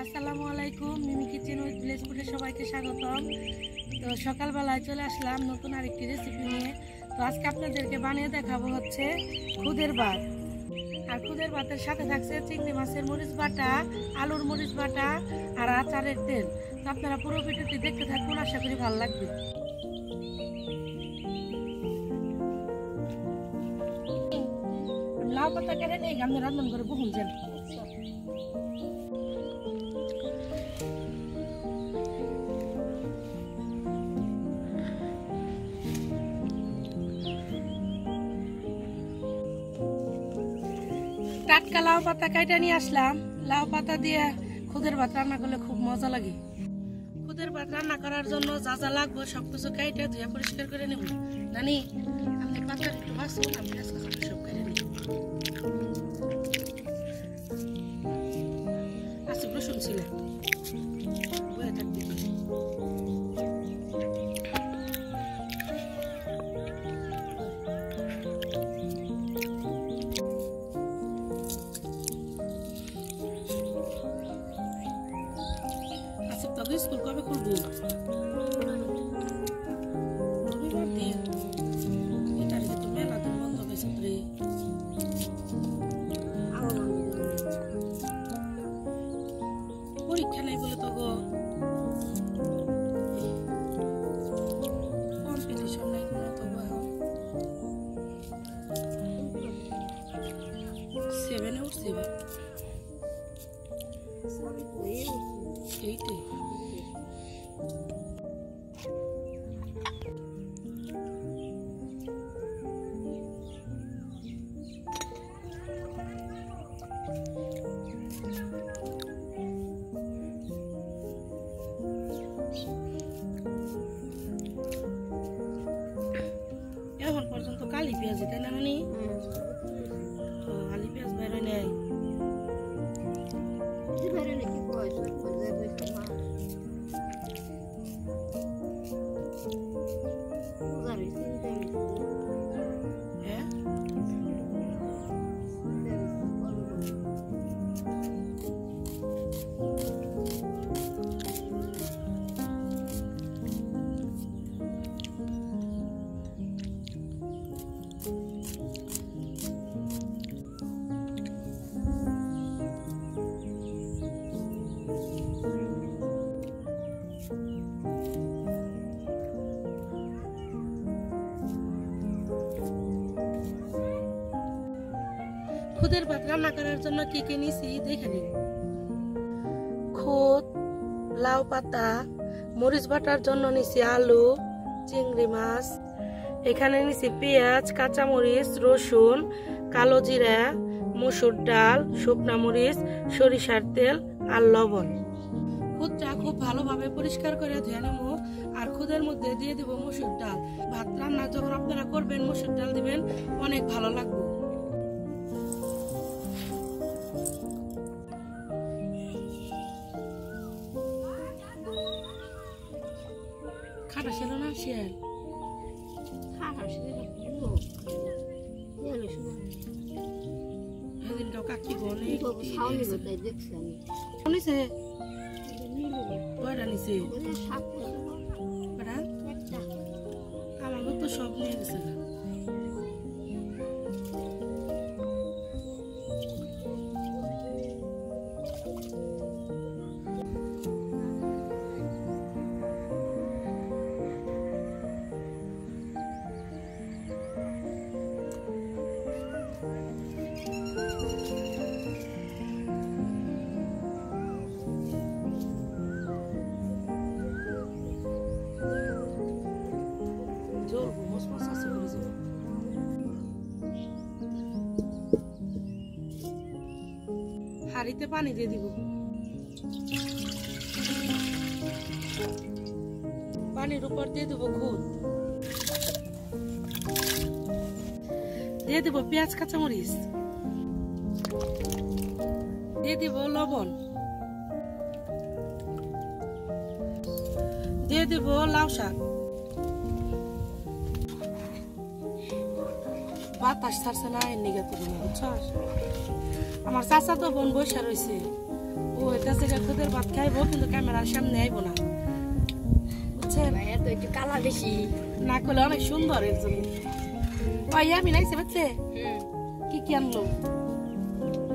আসসালামু আলাইকুম। মিমি kitchen with village ফুডে সবাইকে স্বাগতম। তো সকালবেলায় চলে আসলাম নতুন আরেকটি রেসিপি নিয়ে। তো আজকে আপনাদেরকে বানিয়ে দেখাবো হচ্ছে খুদের ভাত। আর খুদের ভাতের সাথে থাকছে চিংড়ি মাছের মরিচ বাটা, আলুর মরিচ বাটা আর আচারের তেল। তো আপনারা পুরো ভিডিওটি দেখতে থাকুন, আশা করি ভালো লাগবে। লাউ পাতা কেটে নেই, আমি রান্না করে বহুন যান। টাটকা লাউ পাতা কাইটা নিয়ে আসলাম। লাউ পাতা দিয়ে খুদের ভাত রান্না করলে খুব মজা লাগে। খুদের ভাত রান্না করার জন্য যা যা লাগবে সবকিছু কাইটা ধুয়ে পরিষ্কার করে নেব। নানি আপনি পাতা একটু বাসুন, আমি আজকে সব কেটে নেব। আচ্ছা রসুন ছিল বয়ে থাকবে। স্কুল কবে খুলবো? রবিবার দিন। এই তারিখে তো মেলা দিন বন্ধ হয়েছে। পরীক্ষা নাই বলে তো গো, কম্পিটিশন নাই বলে তো গো। 7-এ উঠছে এবার। 8-এ। এখন পর্যন্ত কালি পেঁয়াজ তাই না? মানে কালি পেঁয়াজ বেরোয় নেই। খুদের ভাত রান্না করার জন্য কি কি নিছি দেখে নিন। খুদ, লাউ পাতা, মরিচ বাটার জন্য নিছি আলু, চিংড়ি মাছ, এখানে নিছি পেঁয়াজ, কাঁচামরিচ, রসুন, কালো জিরা, মসুর ডাল, শুকনা মরিচ, সরিষার তেল আর লবণ। খুদটা খুব ভালোভাবে পরিষ্কার করে ধুয়ে নেব। আর খুদের মধ্যে দিয়ে দিব মসুর ডাল। ভাত রান্না যখন আপনারা করবেন মসুর ডাল দিবেন, অনেক ভালো লাগবে। খাটা ছিল না শিয়াল? সেদিনটাও কাকি গনে নিছে কয়টা নিছে? আমার তো সব নিয়ে গেছে। হাঁড়িতে পানি দিয়ে দিব। পানির উপর দিয়ে দেবো খুদ, দিয়ে দেবো পেঁয়াজ কাঁচামরিচ, দিয়ে দিব লবণ, দিয়ে দেব লাউ শাক। বাতাস ছাড়ছে না এর নিগে তো বুঝছস। আমার চাচা তো বোন বসে রয়েছে, ও এটা থেকে খুদের ভাত খাইবো কিন্তু ক্যামেরার সামনে আইবো না, বুঝছেন? তো একটু কালা বেশি না করলে অনেক সুন্দর এর জন্য। ওই আমি নাইছে বাচ্চে কি কি আনলো?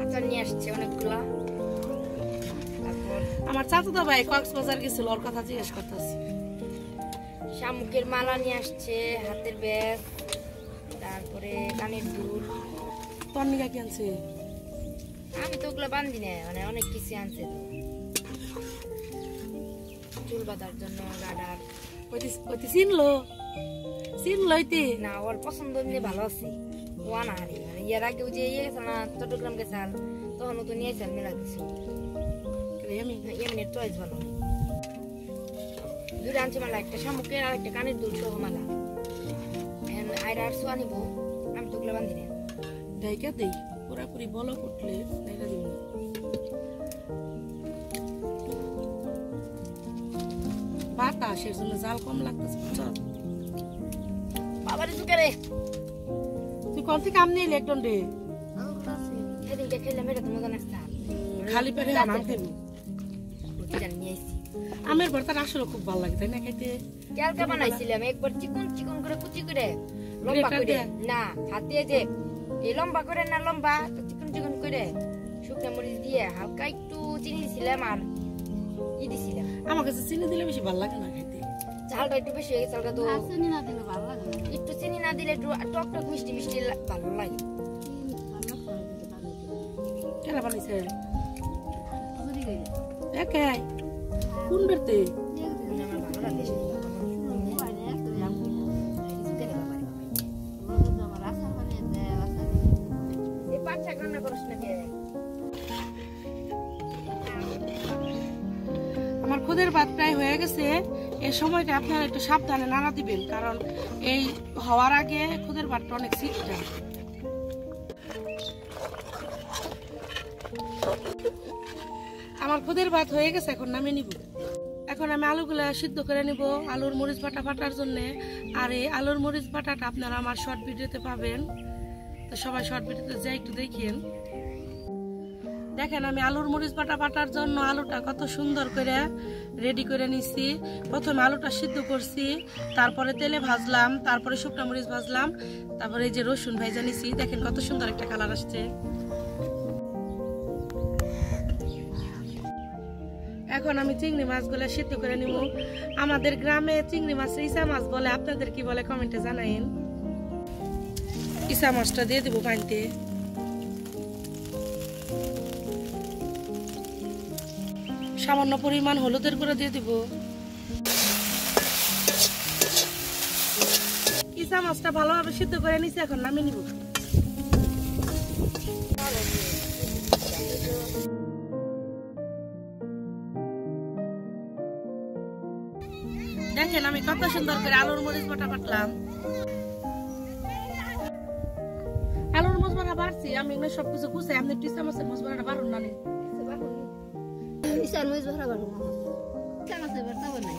আচার নিয়ে আসছে অনেকগুলা। তারপর আমার চাচাতো ভাই কক্সবাজার গেছিল, ওর কথা জিজ্ঞেস করতেছি। শামুকের মালা নিয়ে আসছে, হাতের ব্যাগ, তারপরে কানের দুল। তোর নিকা কি আনছে? আমি তো ওগুলো বান্ধি না, মানে অনেক কিছু আনছে তো, চুল বাঁধার জন্য গাডার। ওইতে চিনলো ওইতে না, ওর পছন্দ এমনি ভালো আছে। ও আনা হারি মানে ইয়ার আগে যে ইয়ে গেছে না চট্টগ্রাম গেছাল, তখন তো নিয়ে আসল মেলা কিছু। আমি এমনি চয়েস ভালো। দুটো আনছে মালা, একটা শামুকের আর একটা কানের দুল সহ মালা। আয়রা আর সোয়া নিবো, আমি তো ওগুলো বান্ধি না। ডাইকা দেই পুরাপুরি বলো উঠলে ডাইকা দিব। বাতাসের জন্য জাল কম লাগতেছে। চল বাবারে চুকে তুই কোন থেকে আম নিলি একদম রে? সেদিনকে খেলাম, এটা তো মজা লাগছে। খালি পেটে আম খাইবি? নিয়ে আসছি আমের ভর্তা আসলে খুব ভালো লাগে, তাই না খাইতে? ক্যালকা বানাইছিলাম একবার, চিকন চিকন করে কুচি করে লম্বা করে, না হাতে যে এই লম্বা করে না লম্বা চিকন চিকন করে শুকনো মরিচ দিয়ে হালকা একটু চিনি দিছিলাম আর ই দিছিলাম। আমার কাছে চিনি দিলে বেশি ভালো লাগে না খাইতে, ঝালটা একটু বেশি হয়ে গেছে। হালকা তো চিনি না দিলে ভালো লাগে না, একটু চিনি না দিলে একটু টক টক মিষ্টি মিষ্টি ভালো লাগে। কেন বানাইছে একাই? কোন বেরতে? আমার ভালো লাগে এই পাঁচ শাক রান্না করিস না কে? আমার খুদের ভাত প্রায় হয়ে গেছে। এই সময়টা আপনারা একটু সাবধানে নাড়া দিবেন, কারণ এই হওয়ার আগে খুদের ভাতটা অনেক সিদ্ধ। আমার খুদের ভাত হয়ে গেছে, এখন নামিয়ে নিব। এখন আমি আলুগুলা সিদ্ধ করে নিব আলুর মরিচ বাটা বাটার জন্য। আর এই আলুর মরিচ বাটাটা আপনারা আমার শর্ট ভিডিওতে পাবেন, তো সবাই শর্ট ভিডিওতে যাই একটু দেখেন। দেখেন আমি আলুর মরিচ বাটা বাটার জন্য আলুটা কত সুন্দর করে রেডি করে নিছি। প্রথমে আলুটা সিদ্ধ করছি, তারপরে তেলে ভাজলাম, তারপরে শুকনো মরিচ ভাজলাম, তারপরে এই যে রসুন ভাজা নিছি। দেখেন কত সুন্দর একটা কালার আসছে। এখন আমি চিংড়ি মাছগুলো সিদ্ধ করে নিব। আমাদের গ্রামে চিংড়ি মাছ ইসা মাছ বলে, আপনাদের কি বলে কমেন্টে জানাইন। ইসা মাছটা দিয়ে দিব পানিতে। সামান্য পরিমাণ হলুদের গুঁড়ো দিয়ে দিব। ইসা মাছটা ভালোভাবে সিদ্ধ করে নিছি, এখন নামিয়ে নিব। দেখেন আমি কত সুন্দর করে আলুর মরিচ বাটা বাটলাম। আলুর মরিচ বাটা বাড়ছি আমি, সবকিছু গুছাই। আপনি টিসা মাছের মরিচ বাটা বাড়ুন না? ইসার মরিচ ভরা বাড়বো না, ইসা মাছের ভর্তা বানাই।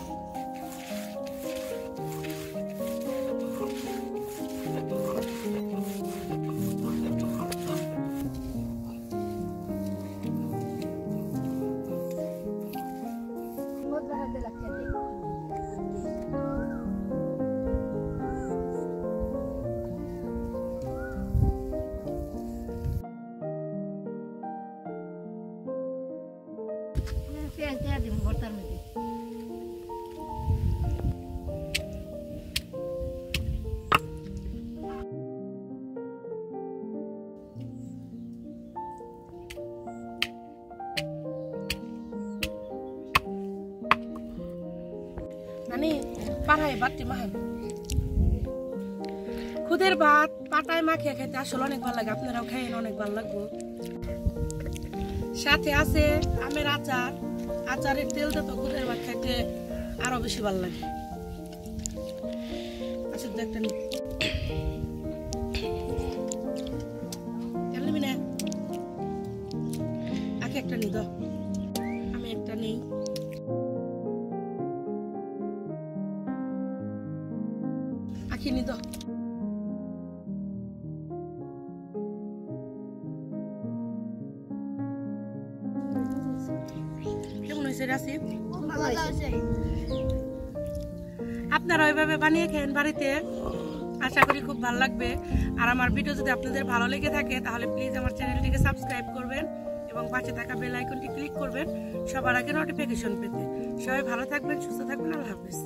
মানে পাড়ায় বাটি মাখান খুদের ভাত পাটায় মাখিয়ে খেতে আসলে অনেক ভালো লাগে। আপনারাও খাইন, অনেক ভালো লাগবে। সাথে আছে আমের আচার। আচারের তেল দিয়ে তো খুদের ভাত খাইতে আরো বেশি ভালো লাগে। আচ্ছা একটা নিবি না? আগে একটা নি দাও, আমি একটা নেই। আখি নি দাও। কেমন হয়েছে রাসিদ? আপনারা ওইভাবে বানিয়ে খেন বাড়িতে, আশা করি খুব ভালো লাগবে। আর আমার ভিডিও যদি আপনাদের ভালো লেগে থাকে তাহলে প্লিজ আমার চ্যানেলটিকে সাবস্ক্রাইব করবেন এবং পাশে থাকা বেল আইকনটি ক্লিক করবেন সবার আগে নোটিফিকেশন পেতে। সবাই ভালো থাকবেন, সুস্থ থাকবেন, আল্লাহ হাফেজ।